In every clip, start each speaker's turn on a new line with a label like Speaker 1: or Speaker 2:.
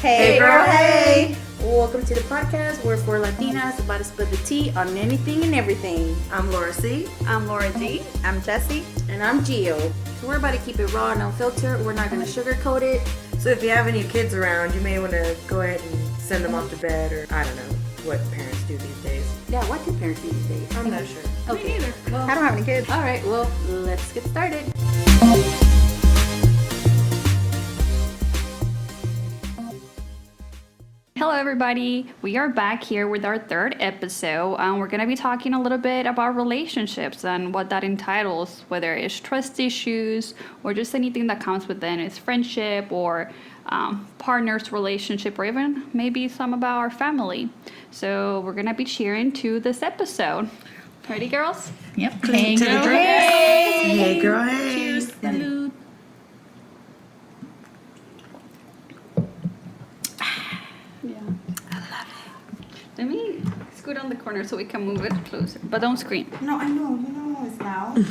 Speaker 1: Hey girl, hey!
Speaker 2: Welcome to the podcast. We're four Latinas about to spill the tea on anything and everything.
Speaker 1: I'm Laura C.
Speaker 3: I'm Laura G.
Speaker 1: I'm Jessie.
Speaker 2: And I'm Gio. So we're about to keep it raw and unfiltered. We're not going to sugarcoat it.
Speaker 1: So if you have any kids around, you may want to go ahead and send them off to bed, or I don't know what parents do these days.
Speaker 2: Yeah, what do parents do these days?
Speaker 1: I'm not sure.
Speaker 2: Okay.
Speaker 3: Me neither.
Speaker 2: Well,
Speaker 1: I don't have any kids.
Speaker 2: all right, well, let's get started.
Speaker 3: Hello, everybody. We are back here with our third episode. We're going to be talking a little bit about relationships and what that entitles, whether it's trust issues or just anything that comes within its friendship or partners relationship, or even maybe some about our family. So we're going to be cheering to this episode. Ready, girls?
Speaker 4: Yep.
Speaker 1: Hey, to the drink. Hey girl, hey!
Speaker 3: Cheers. Salud. Yeah. I love it. Let me scoot on the corner so we can move it closer. But don't scream.
Speaker 4: No, I know. You know it's loud.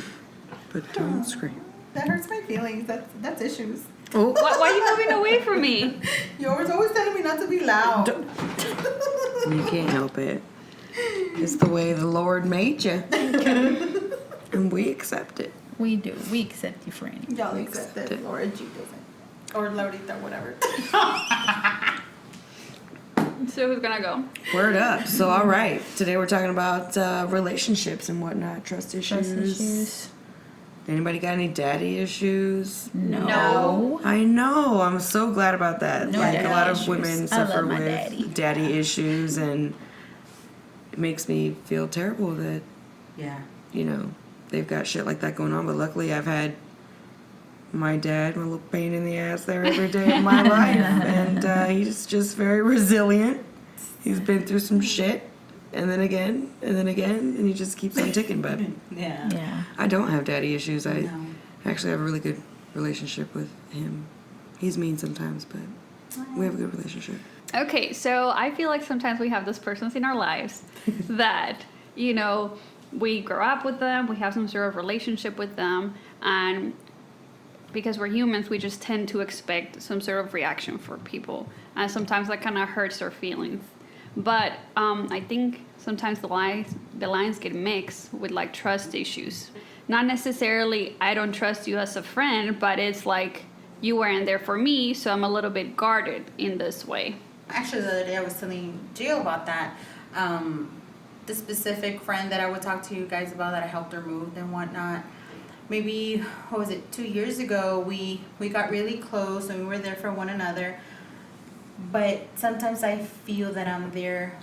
Speaker 1: But don't scream.
Speaker 4: That hurts my feelings. That's issues.
Speaker 1: Oh,
Speaker 3: Why are you moving away from me?
Speaker 4: Yours always telling me not to be loud.
Speaker 1: you can't help it. It's the way the Lord made you, and we accept it.
Speaker 5: We do. We accept you, friend.
Speaker 4: Y'all accept it. Laura G doesn't. Or Lorita, whatever.
Speaker 3: So who's gonna go?
Speaker 1: Word up. So, all right. Today we're talking about relationships and whatnot, trust issues. Anybody got any daddy issues?
Speaker 3: No.
Speaker 1: I know. I'm so glad about that.
Speaker 5: No
Speaker 1: like
Speaker 5: daddy
Speaker 1: a lot
Speaker 5: issues.
Speaker 1: of women
Speaker 5: I
Speaker 1: suffer
Speaker 5: love my
Speaker 1: with
Speaker 5: daddy.
Speaker 1: issues, and it makes me feel terrible that they've got shit like that going on. But luckily, I've had my dad, my little pain in the ass there every day of my life, and he's just very resilient. He's been through some shit, and then again, and he just keeps on ticking. But
Speaker 5: Yeah.
Speaker 1: I don't have daddy issues. I actually have a really good relationship with him. He's mean sometimes, but we have a good relationship.
Speaker 3: Okay, so I feel like sometimes we have those persons in our lives that, we grow up with them, we have some sort of relationship with them, and because we're humans, we just tend to expect some sort of reaction for people. And sometimes that kind of hurts our feelings. But I think sometimes the lines get mixed with like trust issues. Not necessarily I don't trust you as a friend, but it's like you weren't there for me, so I'm a little bit guarded in this way.
Speaker 5: Actually, the other day I was telling Gio about that. The specific friend that I would talk to you guys about that I helped her move and whatnot. Maybe, 2 years ago, we got really close and we were there for one another. But sometimes I feel that I'm there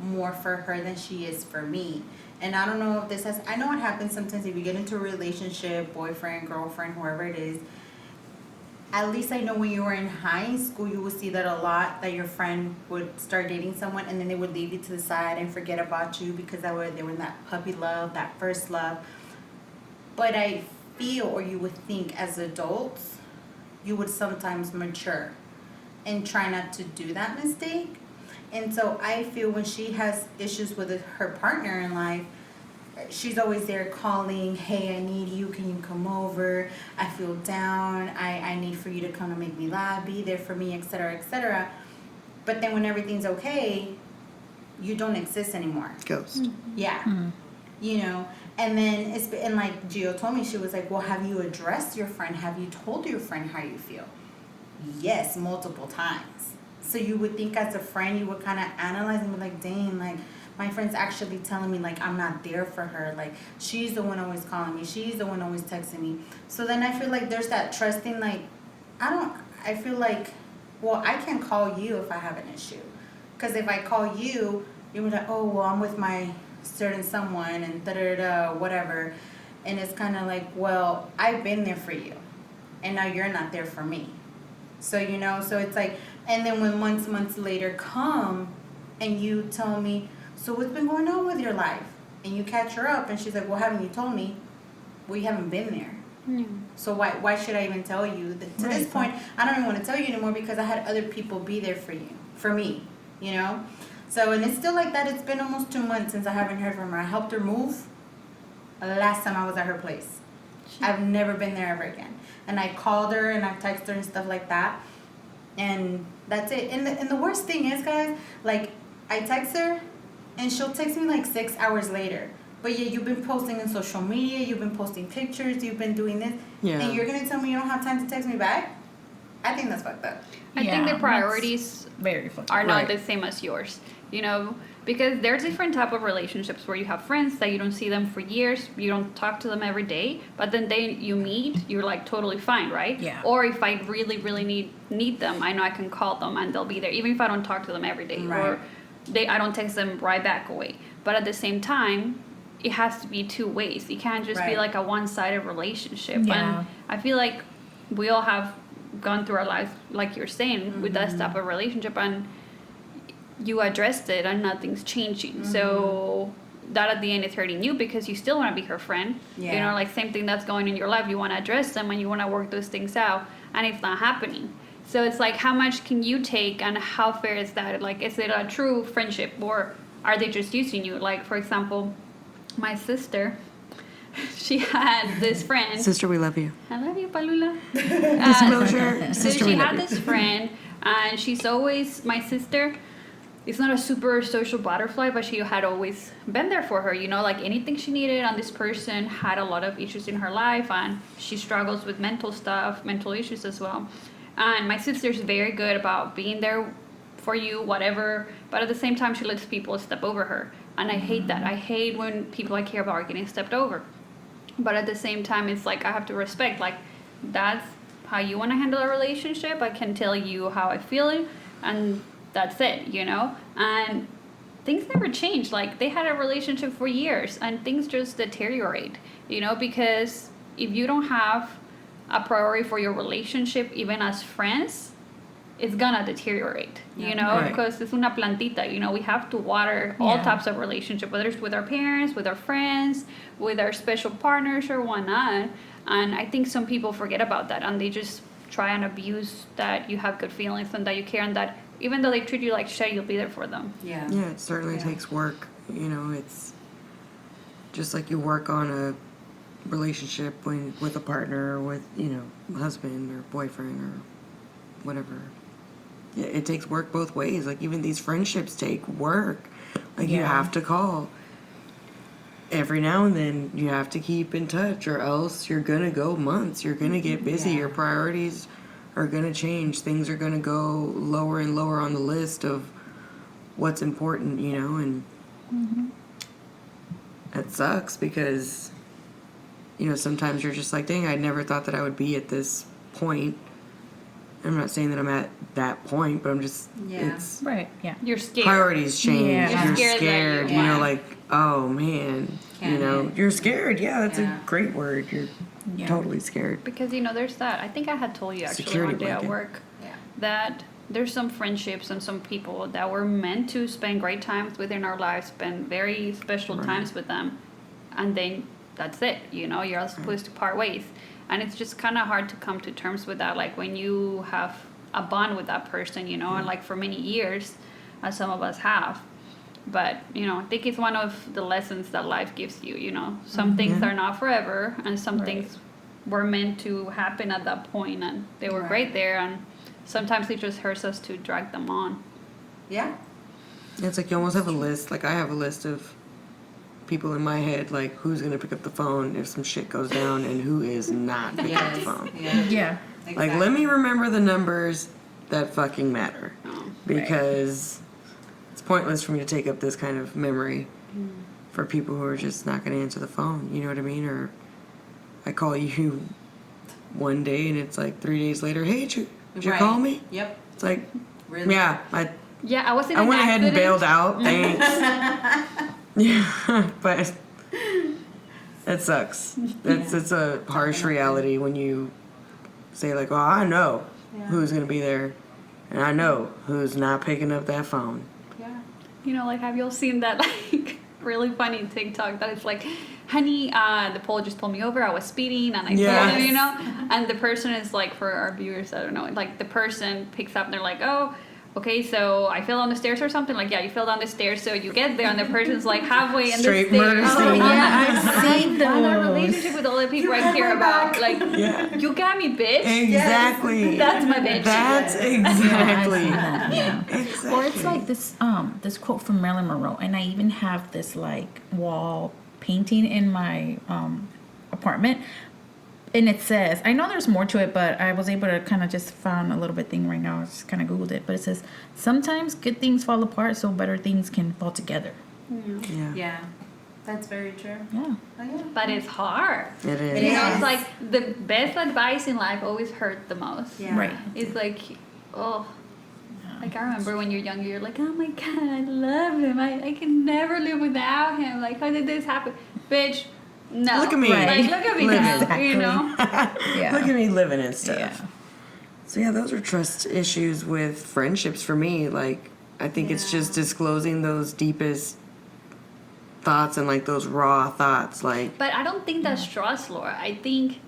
Speaker 5: more for her than she is for me. And I don't know if I know what happens sometimes if you get into a relationship, boyfriend, girlfriend, whoever it is. At least I know when you were in high school, you would see that a lot, that your friend would start dating someone and then they would leave you to the side and forget about you because they were in that puppy love, that first love. But I feel, or you would think as adults, you would sometimes mature and try not to do that mistake. And so I feel when she has issues with her partner in life, she's always there calling, hey, I need you, can you come over? I feel down, I need for you to come and make me laugh, be there for me, etc., etc. But then when everything's okay, you don't exist anymore.
Speaker 1: Ghost.
Speaker 5: Yeah. Mm-hmm. And then and like Gio told me, she was like, well, have you addressed your friend? Have you told your friend how you feel? Yes, multiple times. So you would think as a friend, you would kind of analyze and be like, dang, like my friend's actually telling me like I'm not there for her. Like she's the one always calling me. She's the one always texting me. So then I feel like there's that trusting, like, I feel like, well, I can call you if I have an issue. Because if I call you, you're like, oh, well, I'm with my certain someone and da-da-da, whatever. And it's kind of like, well, I've been there for you. And now you're not there for me. So, so it's like, and then when months later come and you tell me, so what's been going on with your life? And you catch her up and she's like, well, haven't you told me? Well, you haven't been there. So why should I even tell you? To this point, I don't even want to tell you anymore because I had other people be there for me, So, and it's still like that. It's been almost 2 months since I haven't heard from her. I helped her move last time I was at her place. I've never been there ever again. And I called her and I texted her and stuff like that. And that's it. And the worst thing is, guys, like, I text her, and she'll text me like 6 hours later. But yeah, you've been posting in social media, you've been posting pictures, you've been doing this, and you're gonna tell me you don't have time to text me back? I think that's fucked up.
Speaker 3: I think the priorities are not the same as yours, you know, because there's different type of relationships where you have friends that you don't see them for years, you don't talk to them every day, but then you meet, you're like totally fine, right?
Speaker 4: Yeah.
Speaker 3: Or if I really, really need them, I know I can call them and they'll be there, even if I don't talk to them every day, or I don't text them right back away. But at the same time, it has to be two ways. It can't just be like a one-sided relationship.
Speaker 4: Yeah.
Speaker 3: And I feel like we all have gone through our lives, like you're saying, with that type of relationship, and you addressed it and nothing's changing. So that at the end is hurting you because you still want to be her friend. You know, like same thing that's going in your life. You want to address them and you want to work those things out, and it's not happening. So it's like, how much can you take and how fair is that? Like, is it a true friendship or are they just using you? Like, for example, my sister, she had this friend.
Speaker 1: Sister, we love you.
Speaker 3: I love you, Palula.
Speaker 1: Disclosure.
Speaker 3: So
Speaker 1: Sister,
Speaker 3: she
Speaker 1: we love
Speaker 3: had
Speaker 1: you.
Speaker 3: this friend, and she's always, my sister is not a super social butterfly, but she had always been there for her, you know, like anything she needed. And this person had a lot of issues in her life, and she struggles with mental issues as well. And my sister's very good about being there for you, whatever, but at the same time, she lets people step over her. And I hate that. I hate when people I care about are getting stepped over. But at the same time, it's like I have to respect, like, that's how you want to handle a relationship. I can tell you how I feel, and that's it, you know? And things never change. Like, they had a relationship for years, and things just deteriorate, you know? Because if you don't have a priority for your relationship, even as friends, it's gonna deteriorate, you know, because it's una plantita, you know, we have to water all types of relationship, whether it's with our parents, with our friends, with our special partners or whatnot. And I think some people forget about that, and they just try and abuse that you have good feelings and that you care, and that even though they treat you like shit, you'll be there for them.
Speaker 1: Yeah, it certainly takes work. You know, it's just like you work on a relationship with a partner or with, you know, husband or boyfriend or whatever. Yeah, it takes work both ways. Like, even these friendships take work. Like, you have to call every now and then. You have to keep in touch, or else you're gonna go months. You're gonna get busy. Your priorities are gonna change. Things are gonna go lower and lower on the list of what's important, you know. And it sucks because, you know, sometimes you're just like, dang, I never thought that I would be at this point. I'm not saying that I'm at that point, but I'm just, it's...
Speaker 3: You're scared.
Speaker 1: Priorities change.
Speaker 3: Yeah.
Speaker 1: You're
Speaker 3: You're
Speaker 1: scared.
Speaker 3: scared.
Speaker 1: You know, like, oh, man. You know, you're scared. Yeah, that's a great word. You're totally scared.
Speaker 3: Because, you know, there's that. I think I had told you actually
Speaker 1: Security
Speaker 3: one day at
Speaker 1: blanket.
Speaker 3: work that there's some friendships and some people that were meant to spend great times within our lives, spend very special times with them, and then that's it. You know, you're supposed to part ways. And it's just kind of hard to come to terms with that. Like, when you have a bond with that person, you know, and like for many years, as some of us have. But, you know, I think it's one of the lessons that life gives you, you know. Some things are not forever, and some things were meant to happen at that point, and they were great there. And sometimes it just hurts us to drag them on.
Speaker 5: Yeah.
Speaker 1: It's like you almost have a list. Like, I have a list of people in my head, like, who's going to pick up the phone if some shit goes down and who is not picking up the phone.
Speaker 5: Exactly.
Speaker 1: Like, let me remember the numbers that fucking matter. Because it's pointless for me to take up this kind of memory for people who are just not going to answer the phone. You know what I mean? Or I call you one day and it's like 3 days later, hey, did you call me?
Speaker 5: Yep.
Speaker 1: It's like,
Speaker 5: Really?
Speaker 1: yeah,
Speaker 3: I was in
Speaker 1: I
Speaker 3: an
Speaker 1: went ahead and
Speaker 3: accident.
Speaker 1: bailed out. Thanks. Yeah, but it sucks. It's a harsh reality when you say, like, well, I know who's going to be there, and I know who's not picking up that phone.
Speaker 5: Yeah.
Speaker 3: You know, like, have you all seen that, like, really funny TikTok that it's like, honey, the pole just pulled me over, I was speeding, and I told him, you know? And the person is like, for our viewers, I don't know, like, the person picks up and they're like, oh, okay, so I fell down the stairs or something. Like, yeah, you fell down the stairs, so you get there, and the person's like halfway in
Speaker 1: Straight
Speaker 3: the stairs.
Speaker 1: murder
Speaker 3: Oh,
Speaker 1: scene.
Speaker 3: yeah,
Speaker 2: I've seen
Speaker 3: that
Speaker 2: those.
Speaker 3: relationship with all the people I
Speaker 5: had
Speaker 3: care
Speaker 5: my back.
Speaker 3: about. Like,
Speaker 1: Yeah.
Speaker 3: you got me, bitch.
Speaker 1: Exactly.
Speaker 3: That's my bitch.
Speaker 1: That's exactly.
Speaker 2: Yeah.
Speaker 1: Exactly.
Speaker 2: Or it's like this quote from Marilyn Monroe, and I even have this like wall painting in my apartment, and it says, I know there's more to it, but I was able to kind of just found a little bit thing right now. I just kind of googled it, but it says sometimes good things fall apart so better things can fall together.
Speaker 1: Yeah.
Speaker 5: Yeah, that's very true.
Speaker 2: Yeah.
Speaker 5: Oh, yeah.
Speaker 3: But it's hard.
Speaker 1: It is.
Speaker 3: You know,
Speaker 5: Yes.
Speaker 3: it's like the best advice in life always hurt the most.
Speaker 5: Yeah.
Speaker 2: Right.
Speaker 3: It's like, oh, like I remember when you're younger, you're like, oh my God, I love him. I can never live without him. Like, how did this happen? Bitch, no.
Speaker 1: Look at me.
Speaker 3: Like, look at me now,
Speaker 2: Exactly.
Speaker 3: you know?
Speaker 2: Yeah.
Speaker 1: Look at me living and stuff.
Speaker 2: Yeah.
Speaker 1: So yeah, those are trust issues with friendships for me. Like, I think it's just disclosing those deepest thoughts and like those raw thoughts. Like,
Speaker 3: But I don't think that's trust, Laura. I think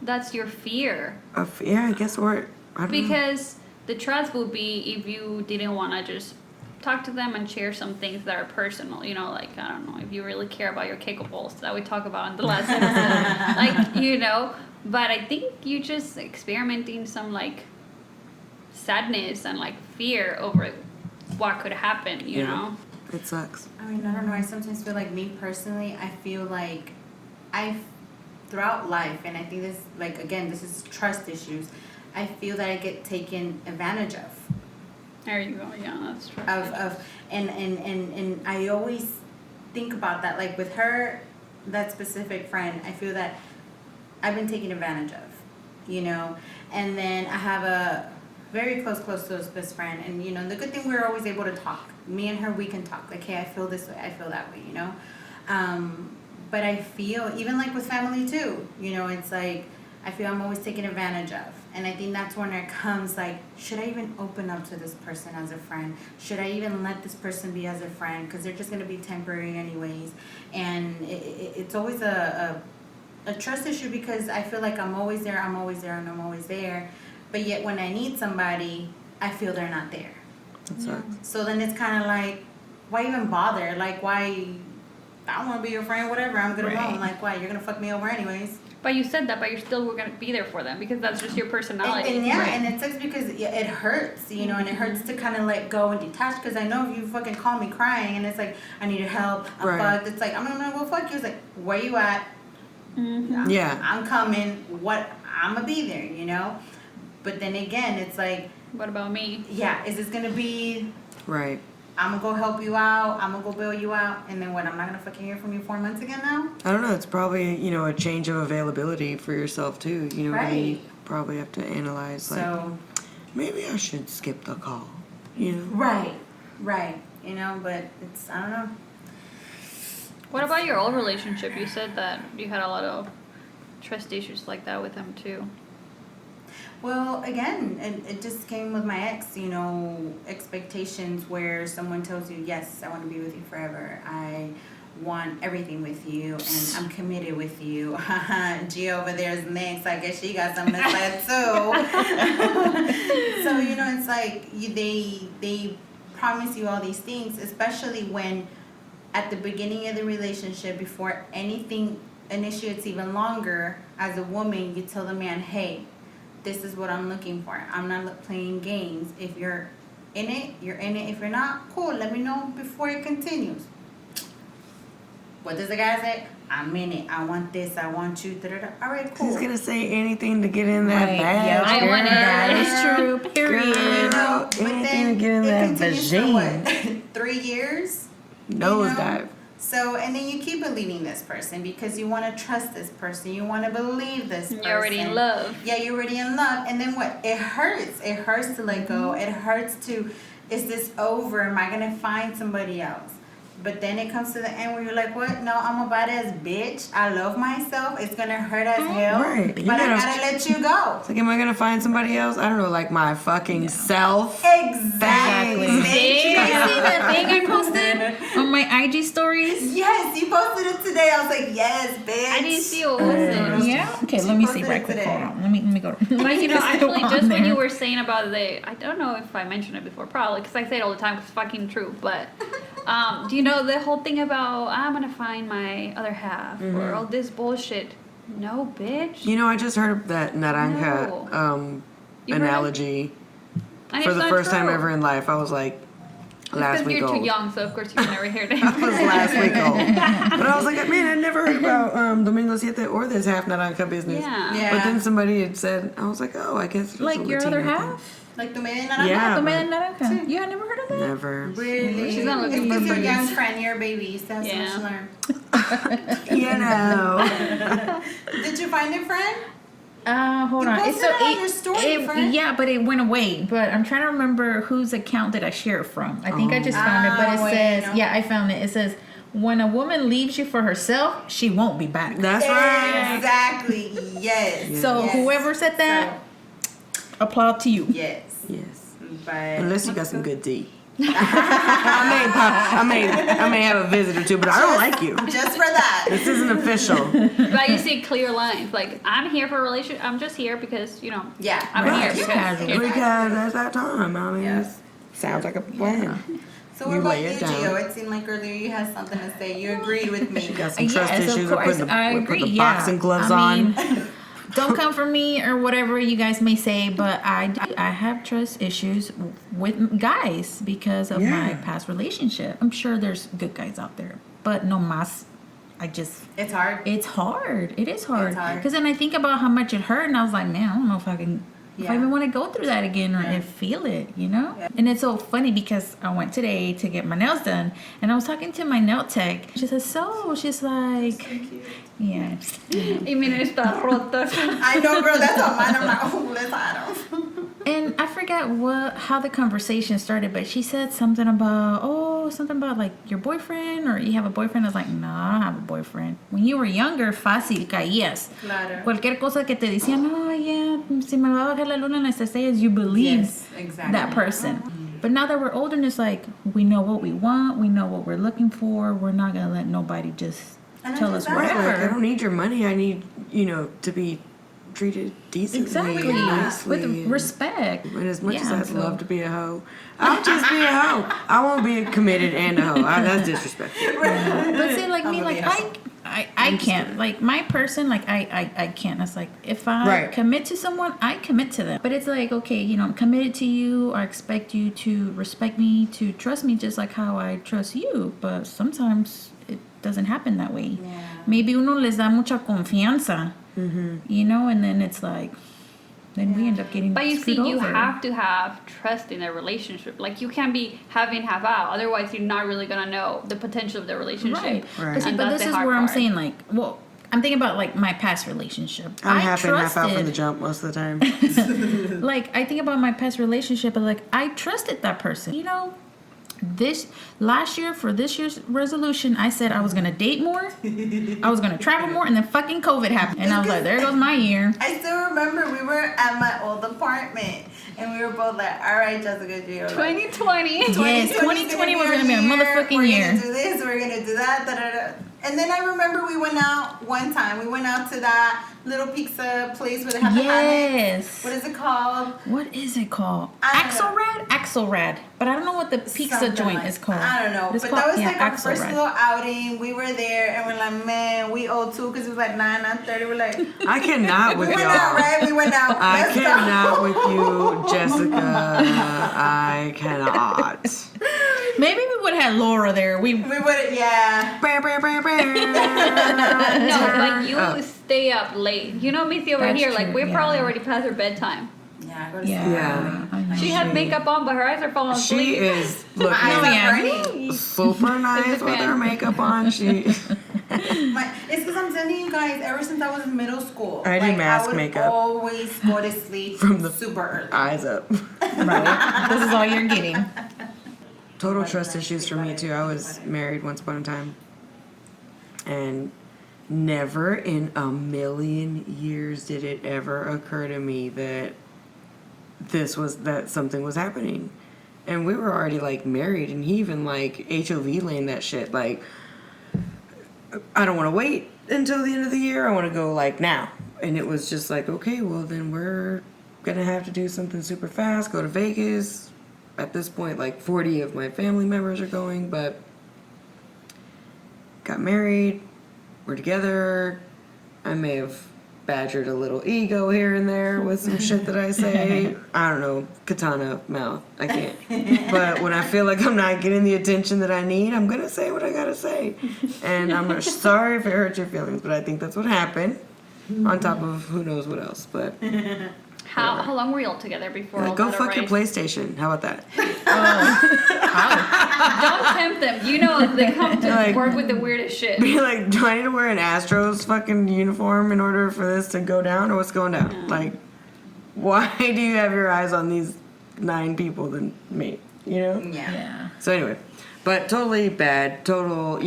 Speaker 3: that's your fear.
Speaker 1: yeah, I guess I don't know.
Speaker 3: Because the trust would be if you didn't want to just talk to them and share some things that are personal, you know, like, I don't know, if you really care about your kickables that we talked about in the last episode, like, you know, but I think you just experimenting some, like, sadness and, like, fear over what could happen, you know?
Speaker 1: It sucks.
Speaker 5: I mean, I don't know. I sometimes feel like, me personally, I feel like throughout life, and I think this, like, again, this is trust issues, I feel that I get taken advantage of.
Speaker 3: There you go, yeah, that's true.
Speaker 5: And I always think about that, like with her, that specific friend, I feel that I've been taken advantage of, you know. And then I have a very close best friend, and you know, the good thing, we're always able to talk. Me and her, we can talk, like, hey, I feel this way, I feel that way, you know. But I feel, even like with family too, you know, it's like, I feel I'm always taken advantage of. And I think that's when it comes, like, should I even open up to this person as a friend? Should I even let this person be as a friend? Because they're just going to be temporary anyways. And it's always a trust issue, because I feel like I'm always there, and I'm always there. But yet when I need somebody, I feel they're not there.
Speaker 1: That sucks.
Speaker 5: So then it's kind of like, why even bother? Like, why? I don't want to be your friend, whatever. I'm good alone. Like, why? You're going to fuck me over anyways.
Speaker 3: But you said that, but you're still going to be there for them because that's just your personality.
Speaker 5: And yeah,
Speaker 3: right?
Speaker 5: and it sucks because it hurts, you know, and it hurts to kind of let go and detach, because I know if you fucking call me crying and it's like, I need your help, I'm fucked, it's like, I'm gonna go fuck you. It's like, where you at?
Speaker 1: Yeah.
Speaker 5: I'm coming. I'm gonna be there, you know? But then again, it's like,
Speaker 3: What about me?
Speaker 5: yeah, is this gonna be,
Speaker 1: Right.
Speaker 5: I'm gonna go help you out, I'm gonna go bail you out, and then what, I'm not gonna fucking hear from you 4 months again now?
Speaker 1: I don't know. It's probably, you know, a change of availability for yourself too. You know what I mean?
Speaker 5: Right.
Speaker 1: Probably have to analyze, like,
Speaker 5: So,
Speaker 1: maybe I should skip the call. You know?
Speaker 5: right, you know, but it's, I don't know.
Speaker 3: What about your old relationship? You said that you had a lot of trust issues like that with him too.
Speaker 5: Well, again, it just came with my ex, you know, expectations where someone tells you, yes, I want to be with you forever. I want everything with you, and I'm committed with you. G over there is next. I guess she got something to say too. So, you know, it's like they promise you all these things, especially when at the beginning of the relationship, before anything initiates even longer, as a woman, you tell the man, hey, this is what I'm looking for. I'm not playing games. If you're in it, you're in it. If you're not, cool, let me know before it continues. What does the guy say? I'm in it. I want this. I want you. Da-da-da. All right, cool.
Speaker 1: He's gonna say anything to get in that
Speaker 2: Right,
Speaker 1: bag.
Speaker 2: yeah,
Speaker 3: I want it.
Speaker 2: That is true. Period.
Speaker 5: You know, but
Speaker 1: anything
Speaker 5: then
Speaker 1: to get in
Speaker 5: it
Speaker 1: that
Speaker 5: continues for
Speaker 1: vagine.
Speaker 5: what? 3 years?
Speaker 1: Nosedive.
Speaker 5: So, and then you keep believing this person because you want to trust this person. You want to believe this person.
Speaker 3: You're already in love.
Speaker 5: Yeah, you're already in love. And then what? It hurts. It hurts to let go. It hurts to, is this over? Am I going to find somebody else? But then it comes to the end where you're like, what? No, I'm a badass bitch. I love myself. It's going to hurt as hell.
Speaker 1: Right.
Speaker 5: But
Speaker 1: You
Speaker 5: I
Speaker 1: gotta-
Speaker 5: got to let you go.
Speaker 1: It's like, am I gonna find somebody else? I don't know, like my fucking self.
Speaker 5: Exactly.
Speaker 2: Exactly.
Speaker 5: See?
Speaker 3: Damn.
Speaker 2: see that thing I posted on my IG stories?
Speaker 5: Yes, you posted it today. I was like, yes, bitch.
Speaker 3: I didn't see what was it.
Speaker 2: Yeah. Okay,
Speaker 5: She
Speaker 2: let me see
Speaker 5: posted
Speaker 2: right
Speaker 5: it
Speaker 2: quick.
Speaker 5: today.
Speaker 2: Hold on. Let me go.
Speaker 3: But you know,
Speaker 2: It's still
Speaker 3: actually,
Speaker 2: on
Speaker 3: just when
Speaker 2: there.
Speaker 3: you were saying about I don't know if I mentioned it before, probably, because I say it all the time, 'cause it's fucking true. But do you know the whole thing about I'm gonna find my other half or all this bullshit? No, bitch.
Speaker 1: You know, I just heard that naranja
Speaker 3: You heard it?
Speaker 1: analogy
Speaker 3: And
Speaker 1: for
Speaker 3: it's
Speaker 1: the
Speaker 3: not
Speaker 1: first time
Speaker 3: true.
Speaker 1: ever in life. I was like, last
Speaker 3: Because
Speaker 1: week
Speaker 3: you're
Speaker 1: old.
Speaker 3: too young, so of course you never heard it.
Speaker 1: I was last week old. But I was like, man, I never heard about Domingo Siete or this half naranja business.
Speaker 3: Yeah.
Speaker 1: But then somebody had said, I was like, oh, I guess it's
Speaker 2: Like
Speaker 1: a
Speaker 2: your
Speaker 1: Latino
Speaker 2: other
Speaker 1: thing.
Speaker 2: half?
Speaker 5: Like the man naranja?
Speaker 1: Yeah.
Speaker 2: The man
Speaker 1: but
Speaker 2: naranja. You had never heard of that?
Speaker 1: Never.
Speaker 5: Really?
Speaker 3: She's not
Speaker 5: It's
Speaker 3: looking
Speaker 5: because
Speaker 3: for
Speaker 5: you're a young
Speaker 3: friends.
Speaker 5: friend, you're a baby. You still have so
Speaker 3: Yeah.
Speaker 5: much to learn.
Speaker 1: You know.
Speaker 5: Did you find it, friend?
Speaker 2: Hold
Speaker 5: You
Speaker 2: on.
Speaker 5: posted it on your story, friend.
Speaker 2: Yeah, but it went away. But I'm trying to remember whose account did I share it from. I think I just found it. But it says,
Speaker 5: bueno.
Speaker 2: yeah, I found it. It says, when a woman leaves you for herself, she won't be back.
Speaker 1: That's right.
Speaker 5: Exactly. Yes.
Speaker 2: So
Speaker 5: Yes.
Speaker 2: whoever said that, applaud to you.
Speaker 5: Yes.
Speaker 1: Yes.
Speaker 5: But
Speaker 1: Unless you got some good tea. I may have a visit or two, but I don't like you.
Speaker 5: just for that.
Speaker 1: This isn't official.
Speaker 3: But you see clear lines. Like, I'm here for a relationship. I'm just here because, you know,
Speaker 5: Yeah.
Speaker 3: I'm
Speaker 1: Right.
Speaker 3: here
Speaker 2: Just
Speaker 3: because
Speaker 2: casual.
Speaker 1: Because that's that time. I mean,
Speaker 5: Yeah.
Speaker 1: it sounds like a plan.
Speaker 5: So what
Speaker 1: You
Speaker 5: about
Speaker 1: lay
Speaker 5: you,
Speaker 1: it down.
Speaker 5: Gio? It seemed like earlier you had something to say. You agreed with me.
Speaker 1: Got some trust
Speaker 2: Yes,
Speaker 1: issues.
Speaker 2: of course, I
Speaker 1: We're
Speaker 2: agree.
Speaker 1: putting the
Speaker 2: Yeah.
Speaker 1: boxing gloves
Speaker 2: I mean,
Speaker 1: on.
Speaker 2: don't come for me or whatever you guys may say, but I have trust issues with guys because of my
Speaker 1: Yeah.
Speaker 2: past relationship. I'm sure there's good guys out there, but no mas.
Speaker 5: It's hard.
Speaker 2: It's hard. It is hard.
Speaker 5: It's hard.
Speaker 2: Because then I think about how much it hurt, and I was like, man, I don't know if I can. If I
Speaker 5: Yeah.
Speaker 2: even want to go through that again or
Speaker 5: Yeah.
Speaker 2: feel it, you know? And it's so funny because I went today to get my nails done and I was talking to my nail tech. She says, she's like, yeah.
Speaker 3: Y mira, está roto.
Speaker 5: I know, girl. That's on mine. I'm like, oh, let's add them.
Speaker 2: And I forgot how the conversation started, but she said something about like your boyfriend or you have a boyfriend. I was like, no, I don't have a boyfriend. When you were younger, fácil, caías.
Speaker 5: Claro.
Speaker 2: Cualquier cosa que te decían, oh yeah, si me va a bajar la luna en las estrellas, you believe
Speaker 5: Yes, exactly.
Speaker 2: that person. But now that we're older, and it's like, we know what we want, we know what we're looking for, we're not going to let nobody just
Speaker 5: And
Speaker 2: tell
Speaker 5: that's
Speaker 2: us
Speaker 5: exactly-
Speaker 1: Right, like, I
Speaker 2: whatever.
Speaker 1: don't need your money. I need, to be treated decently,
Speaker 2: Exactly.
Speaker 1: and nicely,
Speaker 2: With
Speaker 1: and-
Speaker 2: respect.
Speaker 1: And as much as
Speaker 2: Yeah,
Speaker 1: I'd
Speaker 2: so-
Speaker 1: love to be a hoe, I'll just be a hoe. I won't be committed and a hoe. That's disrespectful.
Speaker 2: But see, like
Speaker 5: I'm
Speaker 2: me,
Speaker 5: gonna
Speaker 2: like
Speaker 5: be honest.
Speaker 2: I can't. Like my person, like I can't. It's like if I
Speaker 1: Right.
Speaker 2: commit to someone, I commit to them. But it's like, okay, I'm committed to you. I expect you to respect me, to trust me, just like how I trust you. But sometimes it doesn't happen that way.
Speaker 5: Yeah.
Speaker 2: Maybe uno les da mucha confianza, and then it's like, then we end up getting.
Speaker 3: But you see,
Speaker 2: screwed
Speaker 3: you
Speaker 2: over.
Speaker 3: have to have trust in a relationship. Like, you can't be having half out. Otherwise, you're not really going to know the potential of the relationship.
Speaker 2: Right.
Speaker 1: Right.
Speaker 2: But, see,
Speaker 3: And
Speaker 2: but
Speaker 3: that's
Speaker 2: this
Speaker 3: the
Speaker 2: is
Speaker 3: hard
Speaker 2: where I'm
Speaker 3: part.
Speaker 2: saying, like, well, I'm thinking about like my past relationship.
Speaker 1: I'm
Speaker 2: I
Speaker 1: half in, half out from
Speaker 2: trusted-
Speaker 1: the jump most of the time.
Speaker 2: Like, I think about my past relationship, but like, I trusted that person. This last year for this year's resolution, I said I was gonna date more, I was gonna travel more, and then fucking COVID happened, and I was like, there goes my year.
Speaker 5: I still remember we were at my old apartment and we were both like, all right, Jessica, Gio.
Speaker 3: 2020.
Speaker 2: Yes, 2020 was gonna be a motherfucking
Speaker 5: We're
Speaker 2: year.
Speaker 5: gonna do this, we're gonna do that, da da da. And then I remember we went out one time. We went out to that little pizza place where they have the hammocks.
Speaker 2: Yes.
Speaker 5: What is it called?
Speaker 2: What is it called?
Speaker 5: I don't know.
Speaker 2: Axelrad. But I don't know what the pizza
Speaker 5: Something
Speaker 2: joint
Speaker 5: like-
Speaker 2: is called.
Speaker 5: I don't know.
Speaker 2: It's
Speaker 5: But
Speaker 2: called-
Speaker 5: that was
Speaker 2: yeah,
Speaker 5: like our first
Speaker 2: Axelrad.
Speaker 5: little outing. We were there and we're like, man, we owe too because it was like 9:30. We're like,
Speaker 1: I cannot with
Speaker 5: we went
Speaker 1: y'all.
Speaker 5: out, right? We went out.
Speaker 1: I
Speaker 5: Let's go.
Speaker 1: cannot with you, Jessica. I cannot.
Speaker 2: Maybe we would have had Laura there.
Speaker 5: We would, yeah.
Speaker 3: No, but you stay up late. You know, Missy over
Speaker 2: That's
Speaker 3: here, like,
Speaker 2: true,
Speaker 3: we're
Speaker 2: yeah.
Speaker 3: probably already past her bedtime.
Speaker 5: Yeah, I go to
Speaker 2: Yeah.
Speaker 5: sleep.
Speaker 1: Yeah.
Speaker 2: I know.
Speaker 3: She had makeup on, but her eyes are falling asleep.
Speaker 1: She is looking
Speaker 5: My eyes
Speaker 2: Oh,
Speaker 5: are
Speaker 2: yeah.
Speaker 5: burning.
Speaker 1: super nice with her makeup on. She.
Speaker 5: It's because I'm telling you guys, ever since I was in middle school,
Speaker 1: I do mask
Speaker 5: I would
Speaker 1: makeup.
Speaker 5: always go to sleep
Speaker 1: From the-
Speaker 5: super early.
Speaker 1: Eyes up.
Speaker 2: Right. This is all you're getting.
Speaker 1: Total trust issues for me too. I was married once upon a time, and never in a million years did it ever occur to me that something was happening. And we were already, like, married, and he even, like, HOV lane that shit. Like, I don't want to wait until the end of the year. I want to go, like, now. And it was just like, okay, well, then we're going to have to do something super fast, go to Vegas. At this point, like, 40 of my family members are going, but got married. We're together. I may have badgered a little ego here and there with some shit that I say. I don't know, katana mouth. I can't. But when I feel like I'm not getting the attention that I need, I'm gonna say what I gotta say. And I'm not sorry if it hurts your feelings, but I think that's what happened. On top of who knows what else. But
Speaker 3: How long were y'all together before all
Speaker 1: go
Speaker 3: that
Speaker 1: fuck your
Speaker 3: arise?
Speaker 1: PlayStation. How about that?
Speaker 3: Don't tempt them. You know they come to
Speaker 1: Like-
Speaker 3: work with the weirdest shit.
Speaker 1: Be like, do I need to wear an Astros fucking uniform in order for this to go down, or what's going down? Like, why do you have your eyes on these 9 people than me? You know?
Speaker 2: Yeah.
Speaker 1: So anyway, but totally bad, total,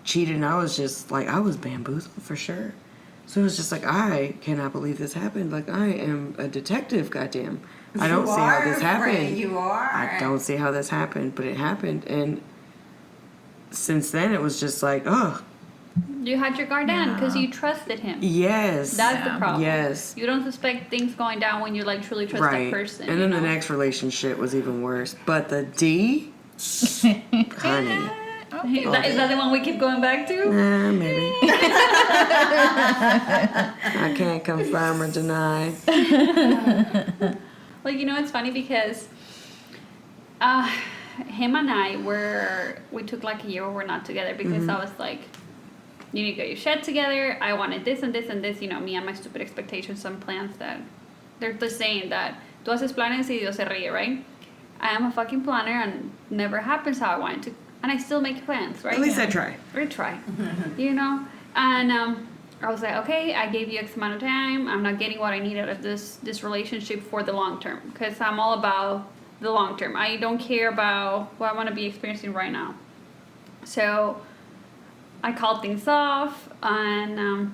Speaker 1: cheated. And I was just like, I was bamboozled for sure. So it was just like, I cannot believe this happened. Like, I am a detective, goddamn. I don't see how this happened.
Speaker 5: You are.
Speaker 1: I don't see how this happened, but it happened. And since then, it was just like, oh,
Speaker 3: You had your guard down because you trusted him.
Speaker 1: yes.
Speaker 3: That's the problem.
Speaker 1: Yes.
Speaker 3: You don't suspect things going down when you like truly trust
Speaker 1: Right.
Speaker 3: that person.
Speaker 1: And then
Speaker 3: you
Speaker 1: the
Speaker 3: know?
Speaker 1: next relationship was even worse. But the D, honey.
Speaker 3: Is that the one we keep going back to?
Speaker 1: Maybe. I can't confirm or deny.
Speaker 3: Like, it's funny because him and I we took like a year where we're not together because I was like, you need to get your shit together. I wanted this and this and this, me and my stupid expectations and plans that they're the saying that tú haces planes y Dios se ríe, right? I am a fucking planner and never happens how I want it to. And I still make plans, right?
Speaker 1: At least I try.
Speaker 3: Or try, And I was like, okay, I gave you X amount of time. I'm not getting what I need out of this relationship for the long term because I'm all about the long term. I don't care about what I want to be experiencing right now. So I called things off and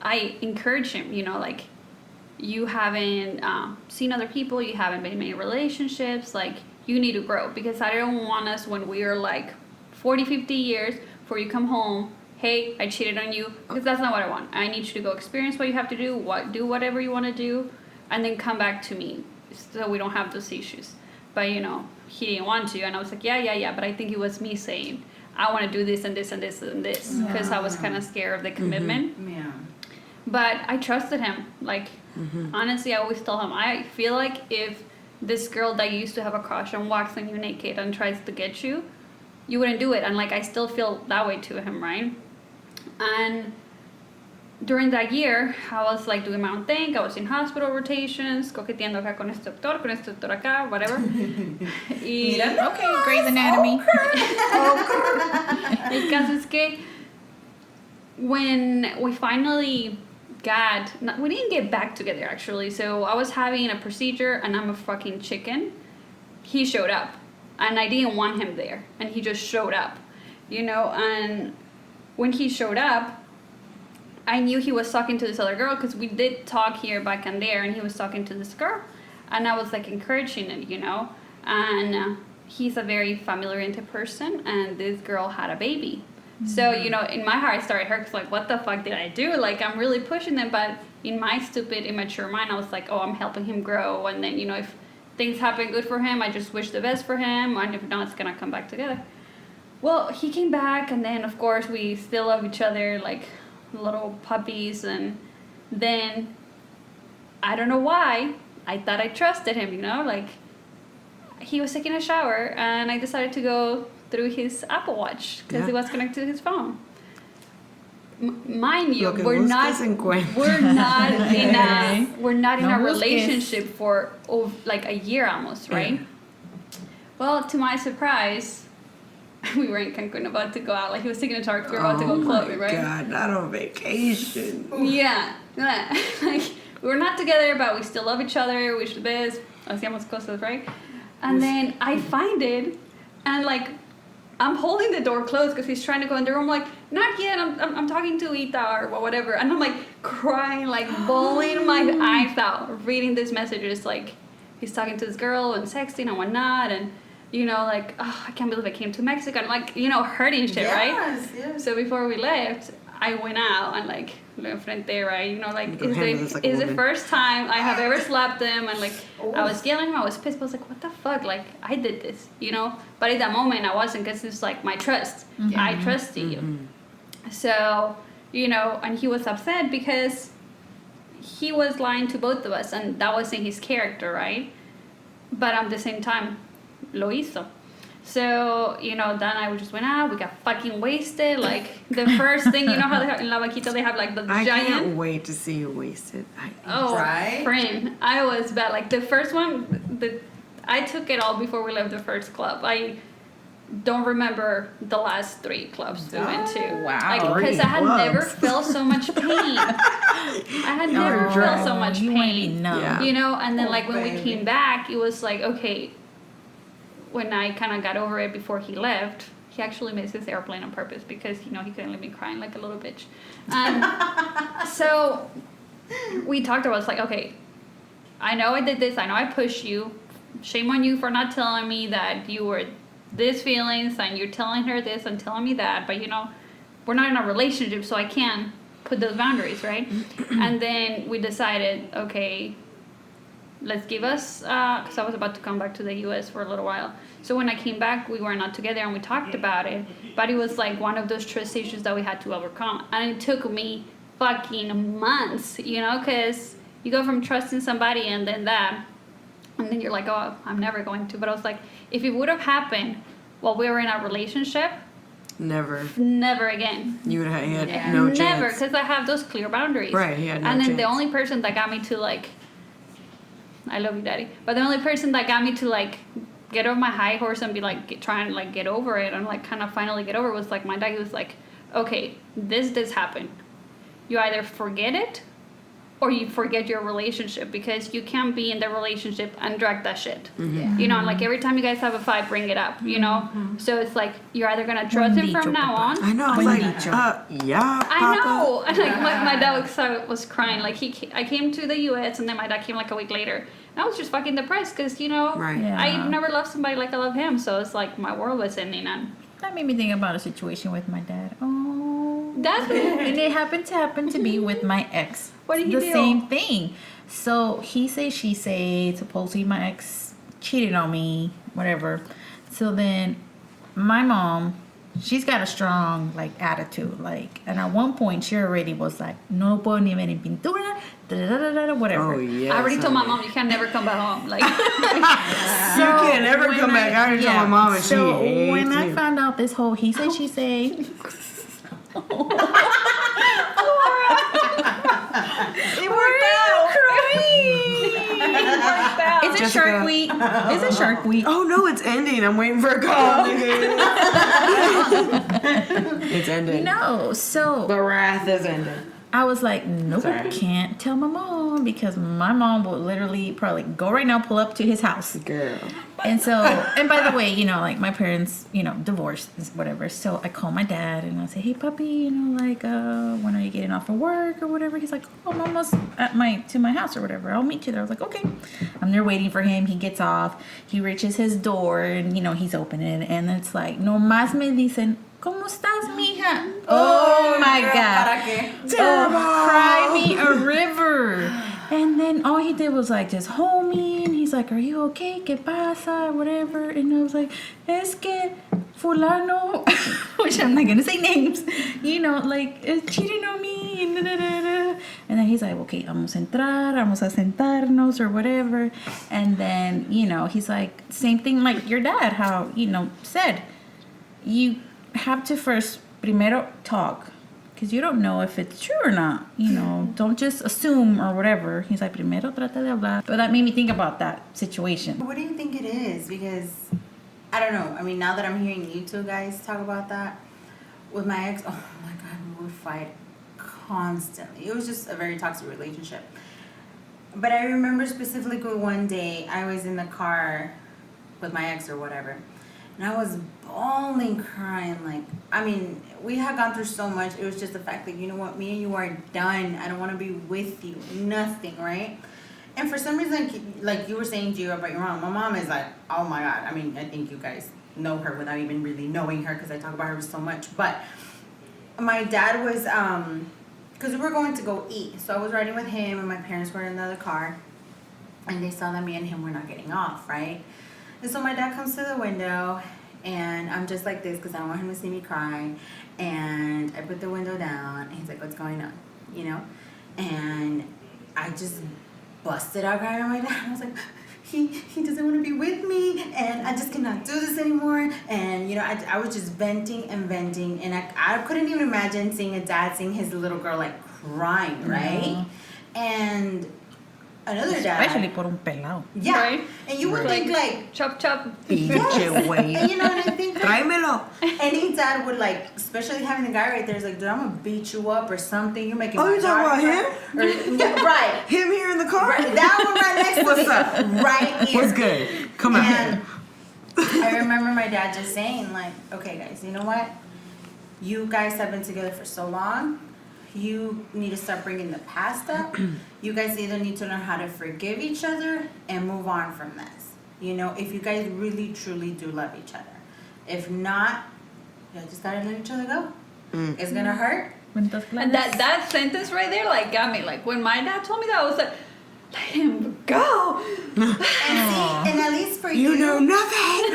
Speaker 3: I encouraged him, like, you haven't seen other people, you haven't been in many relationships, like, you need to grow because I don't want us when we are like 40, 50 years for you come home, hey, I cheated on you, because that's not what I want. I need you to go experience what you have to do, whatever you want to do, and then come back to me so we don't have those issues. But, he didn't want to, and I was like, yeah, but I think it was me saying, I want to do this and this and this and this, because I was kind of scared of the commitment.
Speaker 5: Yeah.
Speaker 3: But I trusted him. Like, honestly, I always tell him, I feel like if this girl that you used to have a crush on walks on you naked and tries to get you, you wouldn't do it. And, like, I still feel that way to him, right? And during that year, I was, like, doing my own thing. I was in hospital rotations, coqueteando acá con este doctor acá, whatever.
Speaker 2: Okay, Grey's Anatomy.
Speaker 3: El caso es que when we finally we didn't get back together actually. So I was having a procedure and I'm a fucking chicken. He showed up and I didn't want him there and he just showed up, and when he showed up, I knew he was talking to this other girl because we did talk here back and there and he was talking to this girl and I was like encouraging it, and he's a very family-oriented person and this girl had a baby. So, in my heart, I started hurt because, like, what the fuck did I do? Like, I'm really pushing them, but in my stupid, immature mind, I was like, oh, I'm helping him grow. And then, if things happen good for him, I just wish the best for him. And if not, it's going to come back together. Well, he came back, and then, of course, we still love each other like little puppies. And then, I don't know why, I thought I trusted him, like, he was taking a shower, and I decided to go through his Apple Watch because it was connected to his phone. Mind you, we're not in a relationship for like a year almost, right? Yeah. Well, to my surprise, we were in Cancun about to go out. Like, he was taking a talk. We were about to go clubbing, right?
Speaker 1: Oh my God, not on vacation.
Speaker 3: Yeah. Like, we were not together, but we still love each other. Wish the best. Hacíamos cosas, right? And then I find it, and like, I'm holding the door closed because he's trying to go in the room. Like, not yet. I'm talking to Ita or whatever. And I'm like crying, like bawling my eyes out, reading these messages. Like, he's talking to this girl and sexting and whatnot, and you know, like, oh, I can't believe I came to Mexico, and like, you know, hurting shit, right?
Speaker 5: Yes.
Speaker 3: So before we left, I went out and like frente, right? You know, like is the first time I have ever slapped him, and like I was yelling, I was pissed, but I was like, what the fuck? Like I did this, you know? But at that moment I wasn't, because it's like my trust. I trusted you. So, you know, and he was upset because he was lying to both of us, and that wasn't his character, right? But at the same time, lo hizo. So, you know, then I just went out, we got fucking wasted. Like, the first thing, you know how they have, in La Vaquita they have like the
Speaker 1: I
Speaker 3: giant...
Speaker 1: can't wait to see you wasted.
Speaker 5: Right?
Speaker 3: Friend, I was bad. Like, the first one, I took it all before we left the first club. I don't remember the last 3 clubs we went to.
Speaker 2: Wow.
Speaker 3: Because I had never felt so much pain. I had never felt so much pain.
Speaker 2: Yeah.
Speaker 3: You know, and then
Speaker 5: Oh,
Speaker 3: like when we came back, it was like, okay, when I kind of got over it before he left, he actually missed his airplane on purpose because, you know, he couldn't leave me crying like a little bitch. So we talked about, it's like, okay, I know I did this. I know I pushed you. Shame on you for not telling me that you were this feelings, and you're telling her this and telling me that. But, you know, we're not in a relationship, so I can't put those boundaries, right? And then we decided, okay, let's give us, because I was about to come back to the U.S. for a little while. So when I came back, we were not together, and we talked about it. But it was like one of those trust issues that we had to overcome. And it took me fucking months, you know, because you go from trusting somebody and then that, and then you're like, oh, I'm never going to. But I was like, if it would have happened while we were in a relationship,
Speaker 1: Never
Speaker 3: again.
Speaker 1: You would have had no chance.
Speaker 3: Never, because I have those clear boundaries.
Speaker 1: Right, he had no
Speaker 3: And then
Speaker 1: chance.
Speaker 3: the only person that got me to like, I love you, Daddy, but the only person that got me to like get off my high horse and be like, try and like get over it and like kind of finally get over it was like my dad. He was like, okay, this happened. You either forget it or you forget your relationship, because you can't be in the relationship and drag that shit. You know, and like every time you guys have a fight, bring it up, you know? So it's like, you're either going to trust him from now on.
Speaker 1: I know. I was like, yeah, Papa.
Speaker 3: I know. And like my dad was crying. Like I came to the U.S. and then my dad came like a week later. And I was just fucking depressed because, you know,
Speaker 1: Right.
Speaker 2: Yeah.
Speaker 3: I never loved somebody like I love him. So it's like my world was ending. And
Speaker 2: That made me think about a situation with my dad. Oh.
Speaker 3: that's
Speaker 2: And it happened to be with my ex.
Speaker 3: What did he
Speaker 2: the
Speaker 3: do?
Speaker 2: same thing. So he say, she say, supposedly my ex cheated on me, whatever. So then my mom, she's got a strong like attitude, like, and at one point she already was like, no puedo ni ver en pintura, whatever.
Speaker 1: Oh, yeah.
Speaker 3: I already told my mom you can never come back home. Like
Speaker 1: You can't ever come back. I already told my mom, and
Speaker 2: so
Speaker 1: she hates
Speaker 2: when I
Speaker 1: you.
Speaker 2: found out this whole he say, she say,
Speaker 5: It worked out.
Speaker 2: it's a
Speaker 1: Jessica.
Speaker 2: Shark Week. It's a Shark Week.
Speaker 1: Oh no, it's ending. I'm waiting for a call. It's ending.
Speaker 2: No, so
Speaker 1: The wrath is ending.
Speaker 2: I was like, nope,
Speaker 1: Sorry.
Speaker 2: can't tell my mom, because my mom will literally probably go right now, pull up to his house.
Speaker 1: Girl.
Speaker 2: And so, and by the way, you know, like my parents, you know, divorced, whatever. So I call my dad and I say, hey, puppy, you know, like, when are you getting off of work or whatever? He's like, oh, I'm almost at to my house or whatever. I'll meet you there. I was like, okay. I'm there waiting for him. He gets off. He reaches his door and, you know, he's opening it. And it's like, no más me dicen, ¿cómo estás, mija? Oh my
Speaker 5: girl,
Speaker 2: God.
Speaker 5: ¿para qué?
Speaker 2: Oh, cry me a river. And then all he did was like just hold me, and he's like, are you okay? ¿Qué pasa? Whatever. And I was like, es que fulano, which I'm not gonna say names, you know, like cheating on me. And then he's like, okay, vamos a entrar, vamos a sentarnos or whatever. And then, you know, he's like, same thing like your dad, how, you know, said, you have to first primero talk, because you don't know if it's true or not, you know. Don't just assume or whatever. He's like, primero trata de hablar. But that made me think about that situation.
Speaker 5: What do you think it is? Because I don't know. I mean, now that I'm hearing you two guys talk about that with my ex, oh my God, we would fight constantly. It was just a very toxic relationship. But I remember specifically one day I was in the car with my ex or whatever, and I was bawling, crying. Like, I mean, we had gone through so much. It was just the fact that, you know what, me and you are done. I don't want to be with you. Nothing, right? And for some reason, like you were saying, Gio, about your mom, my mom is like, oh my God. I mean, I think you guys know her without even really knowing her because I talk about her so much. But my dad was, because we were going to go eat. So I was riding with him and my parents were in another car. And they saw that me and him were not getting off, right? And so my dad comes to the window and I'm just like this because I don't want him to see me cry. And I put the window down and he's like, what's going on? You know? And I just busted out crying on my dad. I was like, he doesn't want to be with me and I just cannot do this anymore. And, you know, I was just venting and venting. And I couldn't even imagine seeing a dad seeing his little girl, like, crying, right? And another dad.
Speaker 2: Especially por un pelado.
Speaker 5: Yeah.
Speaker 3: Right?
Speaker 5: And you would think, like,
Speaker 3: chop chop.
Speaker 1: Pinche güey.
Speaker 5: and you know, and I think like,
Speaker 1: Tráemelo.
Speaker 5: any dad would, like, especially having the guy right there is like, dude, I'm gonna beat you up or something. You're making
Speaker 1: Oh,
Speaker 5: my
Speaker 1: you talking about
Speaker 5: daughter cry. Or, yeah, right.
Speaker 1: Him here in the car?
Speaker 5: Right. That one right next to
Speaker 1: What's
Speaker 5: me.
Speaker 1: up?
Speaker 5: Right here.
Speaker 1: What's good? Come on.
Speaker 5: And I remember my dad just saying, like, okay, guys, you know what? You guys have been together for so long. You need to start bringing the past up. You guys either need to learn how to forgive each other and move on from this. You know, if you guys really, truly do love each other. If not, you just gotta let each other go. It's gonna hurt.
Speaker 3: And that sentence right there, like, got me. Like, when my dad told me that, I was like, let him go.
Speaker 5: And see, and at least for you,
Speaker 1: You know nothing.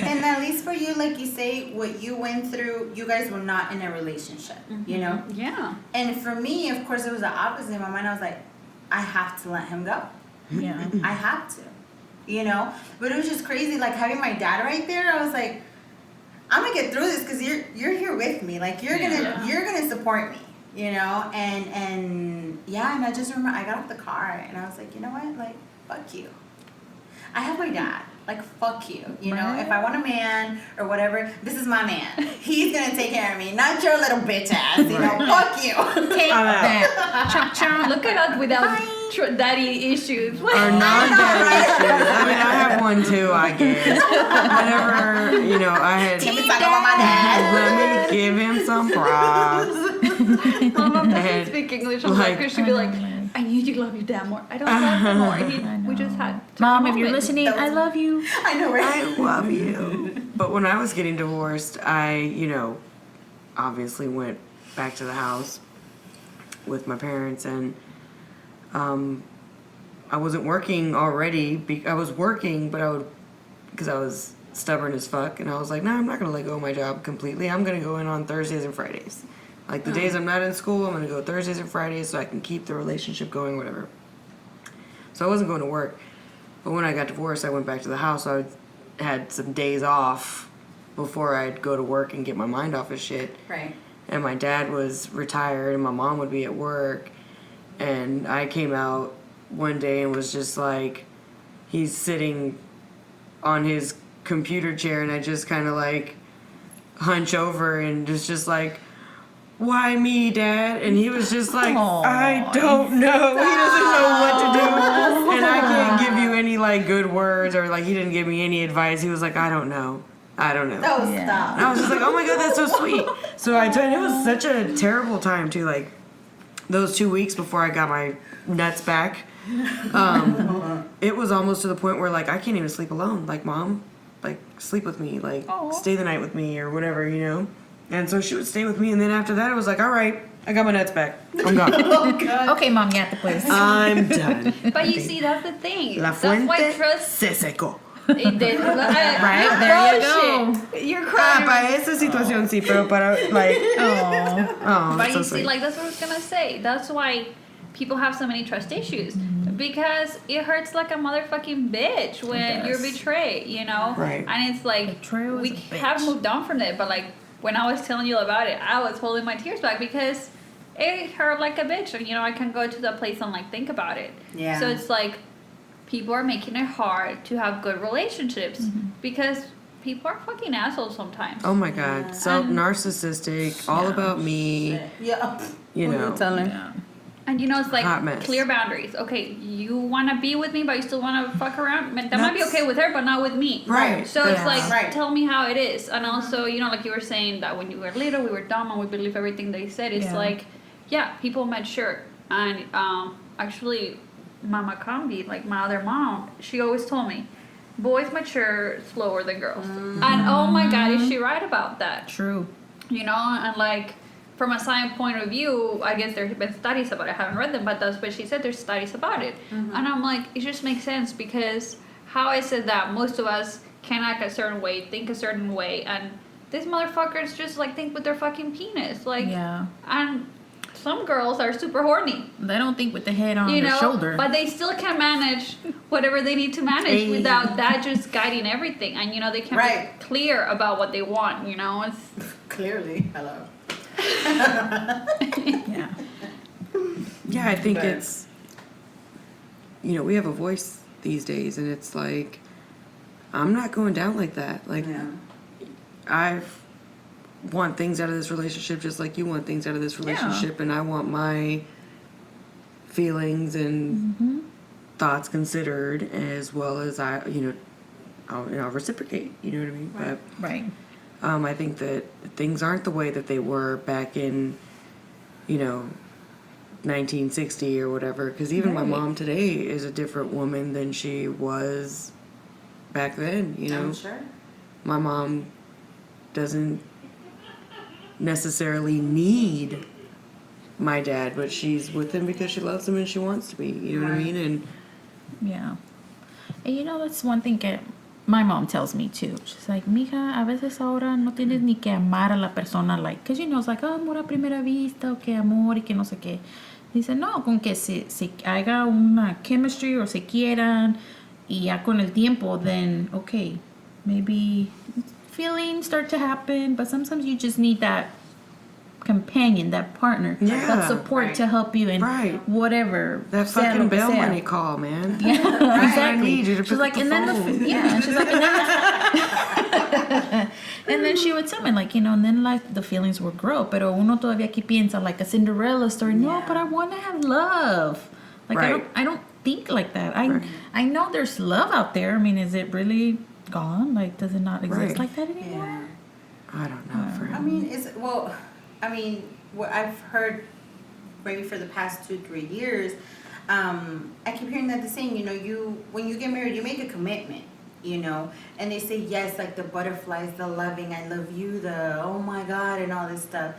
Speaker 5: and at least for you, like you say, what you went through, you guys were not in a relationship, you know?
Speaker 3: Yeah.
Speaker 5: And for me, of course, it was the opposite. In my mind, I was like, I have to let him go.
Speaker 2: Yeah.
Speaker 5: I have to, you know? But it was just crazy, like, having my dad right there, I was like, I'm gonna get through this because you're here with me. Like, you're gonna support me, you know? And yeah, and I just remember I got off the car and I was like, you know what? Like, fuck you. I have my dad. Like, fuck you. You know, if I want a man or whatever, this is my man. He's gonna take care of me, not your little bitch ass. You know, fuck you.
Speaker 2: Take that. Chomp chomp.
Speaker 3: Look at us without daddy issues.
Speaker 1: Or non-daddy issues. I mean, I have one too, I guess. Whenever, you know, I had...
Speaker 5: Let me talk about my dad.
Speaker 1: Let me give him some props.
Speaker 3: Mama doesn't speak English. I'm
Speaker 1: like-
Speaker 3: like, she'd be like, I need you to love your dad more. I don't love him more. We just had
Speaker 2: Mom, if you're
Speaker 3: moments.
Speaker 2: listening, I love you.
Speaker 5: I know, right?
Speaker 1: I love you. But when I was getting divorced, I, you know, obviously went back to the house with my parents, and I wasn't working already. I was working, but because I was stubborn as fuck, and I was like, no, I'm not going to let go of my job completely. I'm going to go in on Thursdays and Fridays. Like, the days I'm not in school, I'm going to go Thursdays and Fridays so I can keep the relationship going, whatever. So I wasn't going to work. But when I got divorced, I went back to the house. I had some days off before I'd go to work and get my mind off of shit.
Speaker 5: Right.
Speaker 1: And my dad was retired and my mom would be at work. And I came out one day and was just like, he's sitting on his computer chair, and I just kind of like hunch over and just like, why me, Dad? And he was just like,
Speaker 2: Aww.
Speaker 1: I don't know. He doesn't know what to do. And I can't give you any like good words, or like he didn't give me any advice. He was like, I don't know.
Speaker 5: Oh,
Speaker 1: And
Speaker 5: stop.
Speaker 1: I was just like, oh my God, that's so sweet. So I told you, it was such a terrible time too. Like those 2 weeks before I got my nuts back, it was almost to the point where like I can't even sleep alone. Like, Mom, like sleep with me, like stay the night with me or whatever, you know. And so she would stay with me, and then after that, it was like, all right, I got my nuts back. I'm gone.
Speaker 2: Okay, Mom, ya te puedes.
Speaker 1: I'm done.
Speaker 3: But you see, that's the thing.
Speaker 1: La
Speaker 3: That's why
Speaker 1: fuente
Speaker 3: trust.
Speaker 1: se secó.
Speaker 3: Right
Speaker 2: there you go.
Speaker 3: You're crying.
Speaker 1: Para esa situación sí, pero para like, oh,
Speaker 3: But
Speaker 1: so
Speaker 3: you
Speaker 1: sweet.
Speaker 3: see, like, that's what I was gonna say. That's why people have so many trust issues, because it hurts like a motherfucking bitch when you're betrayed, you know.
Speaker 1: Right.
Speaker 3: And it's like
Speaker 2: Betrayal is
Speaker 3: we
Speaker 2: a bitch.
Speaker 3: have moved on from it, but like when I was telling you about it, I was holding my tears back because it hurt like a bitch. And, you know, I can go to the place and like think about it.
Speaker 5: Yeah.
Speaker 3: So it's like people are making it hard to have good relationships because people are fucking assholes sometimes.
Speaker 1: Oh my God, so narcissistic, all about me.
Speaker 5: Yeah.
Speaker 1: You know.
Speaker 3: And you know, it's like
Speaker 1: Hot mess.
Speaker 3: clear boundaries. Okay, you want to be with me, but you still want to fuck around. That might be okay with her, but not with me.
Speaker 1: Right.
Speaker 3: So it's
Speaker 1: Yeah.
Speaker 3: like,
Speaker 5: Right.
Speaker 3: tell me how it is. And also, you know, like you were saying that when you were little, we were dumb and we believe everything they said. It's
Speaker 2: Yeah.
Speaker 3: like, yeah, people matured. And actually, Mama Combi, like my other mom, she always told me, boys mature slower than girls. And oh my God, is she right about that?
Speaker 2: True.
Speaker 3: You know, and like from a science point of view, I guess there's been studies about it. I haven't read them, but that's what she said. There's studies about it. And I'm like, it just makes sense because how I said that most of us can act a certain way, think a certain way, and these motherfuckers just like think with their fucking penis. Like,
Speaker 2: Yeah.
Speaker 3: And some girls are super horny.
Speaker 2: They don't think with the head on
Speaker 3: You
Speaker 2: their
Speaker 3: know,
Speaker 2: shoulder.
Speaker 3: but they still can manage whatever they need to manage without that just guiding everything. And, you know, they can be clear about what they want, you know. It's
Speaker 5: Clearly. Hello.
Speaker 2: Yeah.
Speaker 1: Yeah, I think it's, you know, we have a voice these days, and it's like, I'm not going down like that. Like, I want things out of this relationship just like you want things out of this relationship, and I want my feelings and thoughts considered, as well as I'll reciprocate. You know what I mean?
Speaker 2: Right.
Speaker 1: But
Speaker 2: Right.
Speaker 1: I think that things aren't the way that they were back in, 1960 or whatever. Because even my mom today is a different woman than she was back then. You know,
Speaker 5: I'm sure.
Speaker 1: My mom doesn't necessarily need my dad, but she's with him because she loves him and she wants to be. You know what I mean? And
Speaker 2: Yeah. And you know, that's one thing that my mom tells me too. She's like, mija, a veces ahora no tienes ni que amar a la persona, like, because you know, it's like, oh, amor a primera vista, o que amor, y que no sé qué. Dice, no, con que se haga una chemistry o se quieran, y ya con el tiempo, then, okay, maybe feelings start to happen, but sometimes you just need that companion, that partner, that support to help you in whatever.
Speaker 1: That fucking bail money call, man.
Speaker 2: Yeah, exactly.
Speaker 1: I need you to
Speaker 2: she's like, and then she's like, and then she would tell me, like, you know, and then like the feelings would grow, pero uno todavía aquí piensa like a Cinderella story. No, but I want to have love. Like I don't think like that. I know there's love out there. I mean, is it really gone? Like, does it not exist like that anymore?
Speaker 5: Yeah.
Speaker 1: I don't know.
Speaker 5: What I've heard maybe for the past 2-3 years, I keep hearing that they're saying, you know, when you get married, you make a commitment, you know, and they say yes, like the butterflies, the loving, I love you, the oh my God, and all this stuff.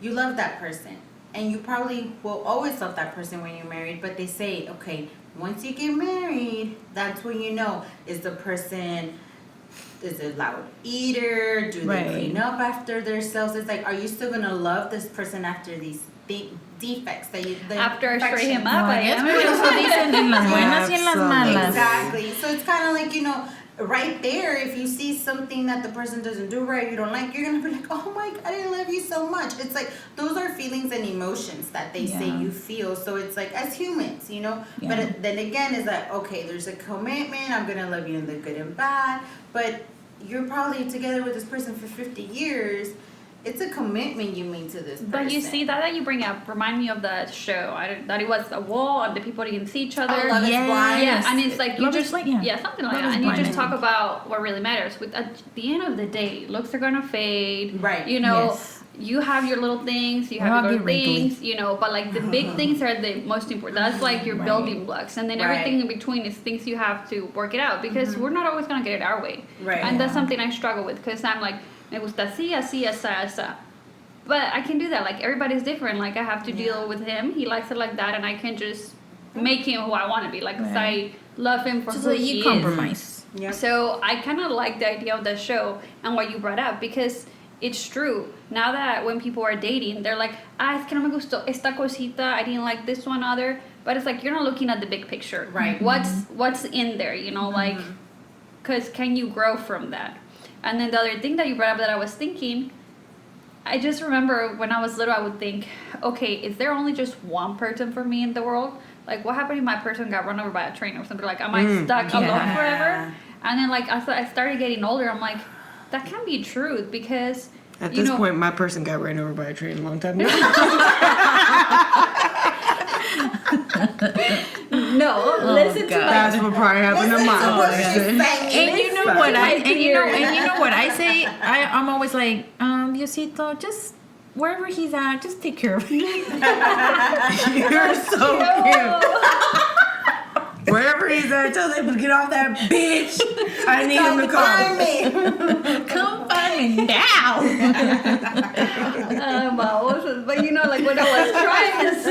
Speaker 5: You love that person, and you probably will always love that person when you're married. But they say, okay, once you get married, that's when you know, is the person, is a loud eater? Do they clean up after themselves? It's like, are you still gonna love this person after these defects that you
Speaker 3: after I straight him up?
Speaker 2: I guess por eso dicen en las buenas y en las malas.
Speaker 5: Exactly. So it's kind of like, you know, right there, if you see something that the person doesn't do right, you don't like, you're gonna be like, oh my God, I love you so much. It's like, those are feelings and emotions that they say you feel. So it's like, as humans, you know. But then again, it's like, okay, there's a commitment. I'm gonna love you in the good and bad. But you're probably together with this person for 50 years. It's a commitment you made to this person.
Speaker 3: But you see, that you bring up remind me of that show. That it was a wall and the people didn't see each other.
Speaker 5: Love is Blind.
Speaker 3: Yeah, and it's like you just something like that. And you just talk
Speaker 2: I think.
Speaker 3: about what really matters. With at the end of the day, looks are gonna fade.
Speaker 5: Right.
Speaker 3: You know, you have your little things. You have your little things. You know, but like the big things are the most important. That's like your building blocks, and then everything in between is things you have to work it out because we're not always gonna get it our way.
Speaker 5: Right.
Speaker 3: And that's something I struggle with because I'm like, me gusta así, así, así. But I can do that. Like, everybody's different. Like, I have to deal with him. He likes it like that, and I can just make him who I want to be. Like, 'cause I love him for who he is.
Speaker 2: Compromise.
Speaker 5: Yep.
Speaker 3: So I kind of like the idea of the show and what you brought up because it's true. Now that when people are dating, they're like, es que no me gustó esta cosita. I didn't like this one other. But it's like, you're not looking at the big picture.
Speaker 5: Right.
Speaker 3: What's in there, you know? Like, because can you grow from that? And then the other thing that you brought up that I was thinking, I just remember when I was little, I would think, okay, is there only just one person for me in the world? Like, what happened if my person got run over by a train or something? Like, am I stuck alone forever? And then, like, I started getting older. I'm like, that can't be true because,
Speaker 1: at this point, my person got ran over by a train a long time ago.
Speaker 3: No, listen to
Speaker 1: that's what probably happened to mine.
Speaker 2: And you know what I say? I'm always like, Diosito, just wherever he's at, just take care of him.
Speaker 1: You're so cute. Wherever he's at, tell them to get off that bitch. I need him to
Speaker 5: Find
Speaker 1: call.
Speaker 5: me.
Speaker 2: Come find me now.
Speaker 3: But like what I was trying to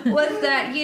Speaker 3: say was that,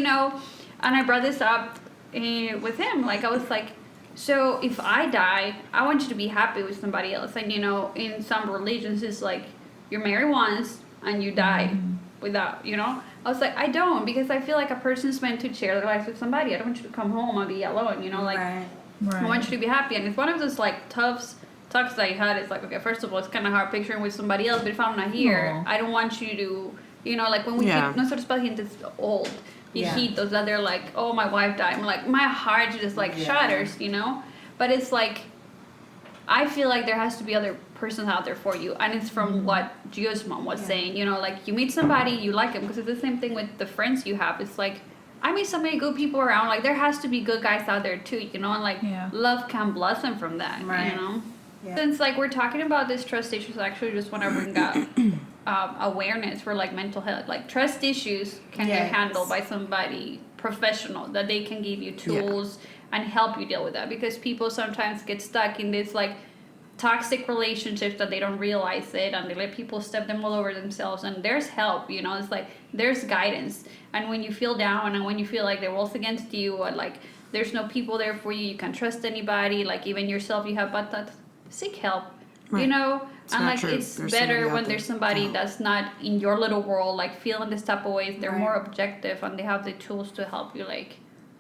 Speaker 3: and I brought this up with him. Like, I was like, so if I die, I want you to be happy with somebody else. And, in some religions, it's like you're married once and you die without, I was like, I don't, because I feel like a person's meant to share their life with somebody. I don't want you to come home and be alone, like,
Speaker 5: Right.
Speaker 3: I want you to be happy. And it's one of those, like, talks that I had. It's like, okay, first of all, it's kind of hard picturing with somebody else, but if I'm not here, I don't want you to, like, when we hit, nosotros pacientes old, you hit those that they're like, oh, my wife died. I'm like, my heart just, like, shatters, But it's like, I feel like there has to be other persons out there for you. And it's from what Gio's mom was saying, like, you meet somebody, you like them. Because it's the same thing with the friends you have. It's like, I meet so many good people around. Like, there has to be good guys out there, too, and, like, love can blossom from that,
Speaker 5: Yeah.
Speaker 3: Since, like, we're talking about this trust issues, I actually just want to bring up awareness for, like, mental health. Like, trust issues can get handled by somebody professional, that they can give you tools and help you deal with that. Because people sometimes get stuck in this, like, toxic relationships that they don't realize it, and they let people step them all over themselves. And there's help, it's like, there's guidance. And when you feel down and when you feel like the world's against you, or, like, there's no people there for you can't trust anybody, like, even yourself, you have bad thoughts, seek help,
Speaker 1: Right.
Speaker 3: and
Speaker 1: It's
Speaker 3: like,
Speaker 1: true.
Speaker 3: it's
Speaker 1: There's
Speaker 3: better
Speaker 1: somebody out
Speaker 3: when
Speaker 1: there.
Speaker 3: there's somebody that's not in your little world, like, feeling this type of ways. They're more objective, and they have the tools to help you, like,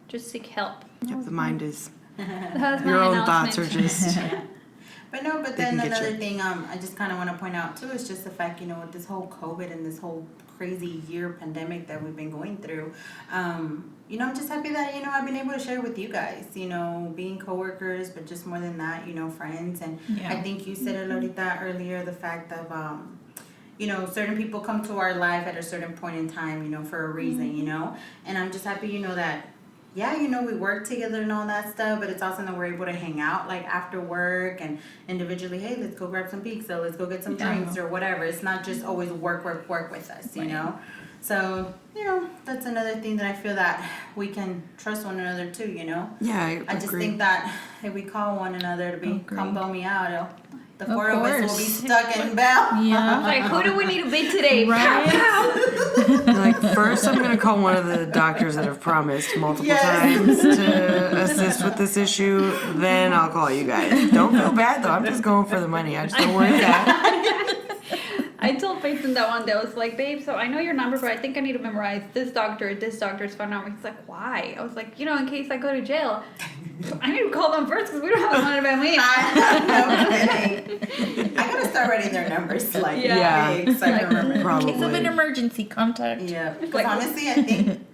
Speaker 3: just seek help.
Speaker 1: Yep, the mind is.
Speaker 3: That's my
Speaker 1: Your own thoughts are
Speaker 3: announcement.
Speaker 1: just.
Speaker 5: But
Speaker 1: They
Speaker 5: then
Speaker 1: can get
Speaker 5: another
Speaker 1: you.
Speaker 5: thing I just kind of want to point out too is just the fact, with this whole COVID and this whole crazy year pandemic that we've been going through, I'm just happy that, I've been able to share with you guys, being coworkers, but just more than that, friends. And I think you said it, Lolita, earlier, the fact of, certain people come to our life at a certain point in time, for a reason, and I'm just happy, that we work together and all that stuff, but it's awesome that we're able to hang out, like, after work and individually, hey, let's go grab some pizza, let's go get some drinks or whatever. It's not just always work with us, you know? So, that's another thing that I feel that we can trust one another too,
Speaker 1: Yeah,
Speaker 5: I just think that if we call one another to come bail me out, the
Speaker 2: Of
Speaker 5: four of us will be
Speaker 2: course.
Speaker 5: stuck in bell.
Speaker 2: Yeah.
Speaker 3: Like, who do we need to be today?
Speaker 2: Right.
Speaker 1: like, first I'm going to call one of the doctors that have promised multiple
Speaker 5: Yes.
Speaker 1: times to assist with this issue. Then I'll call you guys. Don't feel bad, though. I'm just going for the money. I just don't want that.
Speaker 3: I told Peyton that one day. I was like, babe, so I know your number, but I think I need to memorize this doctor's phone number. He's like, why? I was like, in case I go to jail, I need to call them first because we don't have the money about me.
Speaker 5: I gotta start writing their numbers, like,
Speaker 1: Yeah.
Speaker 5: big, so I can remember.
Speaker 2: In case of an
Speaker 1: Probably.
Speaker 2: emergency, contact.
Speaker 5: Yeah, because
Speaker 3: Like-
Speaker 5: honestly, I think,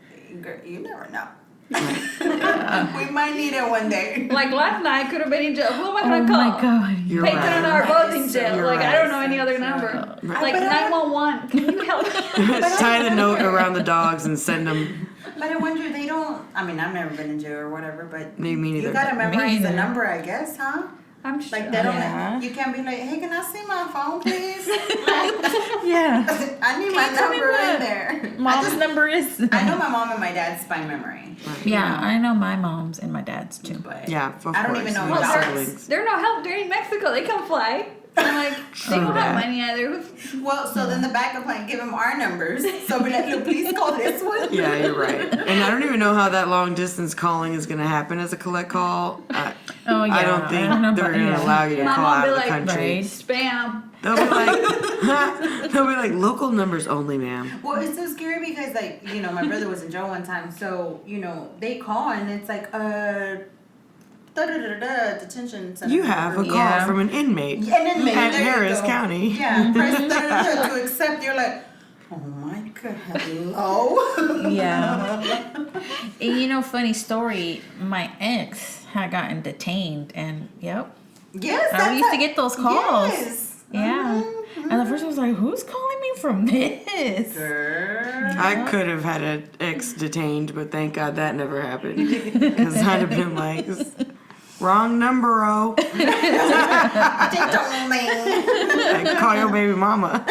Speaker 5: girl, you never know. We might need it one day.
Speaker 3: Like, last night I could have been in jail. Who am I
Speaker 2: Oh
Speaker 3: going to call?
Speaker 2: my god.
Speaker 1: You're
Speaker 3: Peyton
Speaker 1: right.
Speaker 3: and I are both in jail.
Speaker 1: You're
Speaker 3: Like, I
Speaker 1: right.
Speaker 3: don't know any other number. Like,
Speaker 5: But I-
Speaker 3: 911. Can you help?
Speaker 1: Tie the note around the dogs and send them.
Speaker 5: But I wonder, they don't, I mean, I've never been in jail or whatever, but
Speaker 1: Me neither.
Speaker 5: you gotta memorize the
Speaker 2: neither.
Speaker 5: number, I guess, huh?
Speaker 3: I'm sure.
Speaker 5: Like, they don't,
Speaker 2: Yeah.
Speaker 5: you can't be like, hey, can I see my phone, please?
Speaker 2: Yeah.
Speaker 5: I need my
Speaker 2: you tell me
Speaker 5: number in
Speaker 2: what
Speaker 5: there.
Speaker 2: Mom's number is.
Speaker 5: I know my mom and my dad's by memory.
Speaker 2: Yeah, I know my mom's and my dad's too.
Speaker 5: But
Speaker 1: Yeah, of
Speaker 5: I don't
Speaker 1: course.
Speaker 5: even know
Speaker 1: We
Speaker 5: what
Speaker 1: have
Speaker 5: that is.
Speaker 1: siblings.
Speaker 3: They're no help. They're in Mexico. They can't fly. I'm like, they don't have
Speaker 1: that.
Speaker 3: money either.
Speaker 5: Well, so then the backup plan, give them our numbers. So be like, look, please call this one.
Speaker 1: Yeah, you're right. And I don't even know how that long distance calling is going to happen as a collect call.
Speaker 2: Oh yeah.
Speaker 1: I don't think
Speaker 2: know
Speaker 1: they're
Speaker 2: about-
Speaker 1: going to
Speaker 2: yeah.
Speaker 1: allow you to
Speaker 3: My
Speaker 1: call
Speaker 3: mom
Speaker 1: out
Speaker 3: be
Speaker 1: of the
Speaker 3: like,
Speaker 1: country.
Speaker 2: Right.
Speaker 3: Spam.
Speaker 1: They'll be like local numbers only, ma'am.
Speaker 5: Well, it's so scary because, like, my brother was in jail one time. So, they call and it's like, detention center.
Speaker 1: You have a call
Speaker 2: Yeah.
Speaker 1: from an inmate
Speaker 5: Yeah, and then
Speaker 1: at
Speaker 5: there you
Speaker 1: Harris
Speaker 5: go.
Speaker 1: County.
Speaker 5: Yeah, press to accept. You're like, oh my god, hello.
Speaker 2: Yeah. And funny story, my ex had gotten detained and yep.
Speaker 5: Yes,
Speaker 2: I used to get those calls.
Speaker 5: Yes.
Speaker 2: Yeah.
Speaker 5: Mhm.
Speaker 2: And the first one was like, who's calling me from this?
Speaker 5: Girl.
Speaker 1: I could have had an ex detained, but thank God that never happened. Because I'd have been like, wrong number, oh. Like, call your baby mama.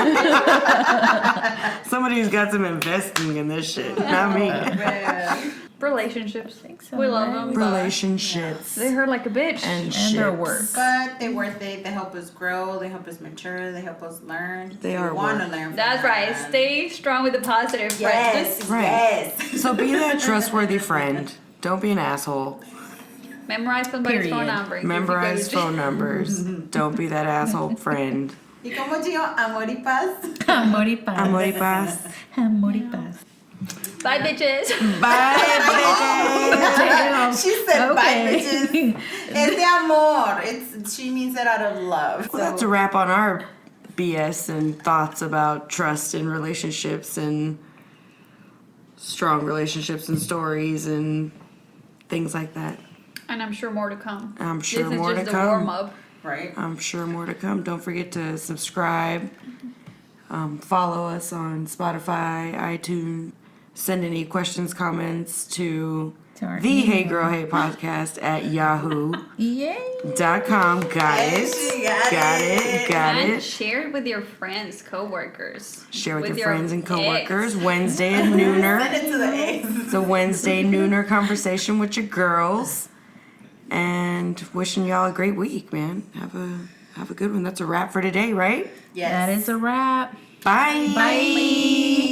Speaker 1: Somebody who's got some investing in this shit, not me.
Speaker 5: Man.
Speaker 3: Relationships.
Speaker 2: I think so,
Speaker 3: We love
Speaker 2: right?
Speaker 3: them.
Speaker 1: Relationships.
Speaker 3: They hurt like a bitch.
Speaker 1: And
Speaker 2: their
Speaker 1: ships.
Speaker 2: work.
Speaker 5: But they're worth it. They help us grow. They help us mature. They help us learn.
Speaker 1: They are
Speaker 5: want to
Speaker 1: worth-
Speaker 5: learn. From
Speaker 3: That's right.
Speaker 5: them.
Speaker 3: Stay strong with the positive
Speaker 5: Yes.
Speaker 3: friends.
Speaker 1: Right.
Speaker 5: Yes.
Speaker 1: So be that trustworthy friend. Don't be an asshole.
Speaker 3: Memorize somebody's phone
Speaker 2: Period.
Speaker 3: number. in case you
Speaker 1: Memorize
Speaker 3: go to-
Speaker 1: phone numbers. Don't be that asshole friend.
Speaker 5: ¿Y cómo digo amor y paz?
Speaker 2: Amor y paz.
Speaker 1: Amor y paz.
Speaker 2: Amor y paz.
Speaker 3: Bye, bitches.
Speaker 1: Bye, bitches.
Speaker 5: She said bye,
Speaker 2: Okay.
Speaker 5: bitches. Es de amor. She means it out of love.
Speaker 1: Well, that's a wrap on our BS and thoughts about trust and relationships and strong relationships and stories and things like that.
Speaker 3: And I'm sure more to come.
Speaker 1: I'm sure
Speaker 3: this
Speaker 1: more
Speaker 3: is just
Speaker 1: to
Speaker 3: the
Speaker 1: come.
Speaker 3: warm up.
Speaker 5: Right.
Speaker 1: I'm sure more to come. Don't forget to subscribe. Follow us on Spotify, iTunes. Send any questions, comments to
Speaker 2: To our
Speaker 1: the Hey Girl Hey Podcast at yahoo.com.
Speaker 2: Yay.
Speaker 1: Got
Speaker 5: Yes,
Speaker 1: it.
Speaker 5: she got it.
Speaker 1: Got
Speaker 3: And
Speaker 1: it.
Speaker 3: share it with your friends, co-workers.
Speaker 1: Share with your
Speaker 3: your
Speaker 1: friends and coworkers.
Speaker 3: ex.
Speaker 1: Wednesday at nooner.
Speaker 5: Send it to the ex.
Speaker 1: It's a Wednesday nooner conversation with your girls. And wishing y'all a great week, man. Have a good one. That's a wrap for today, right?
Speaker 5: Yes.
Speaker 2: That is a wrap.
Speaker 1: Bye.
Speaker 2: Bye.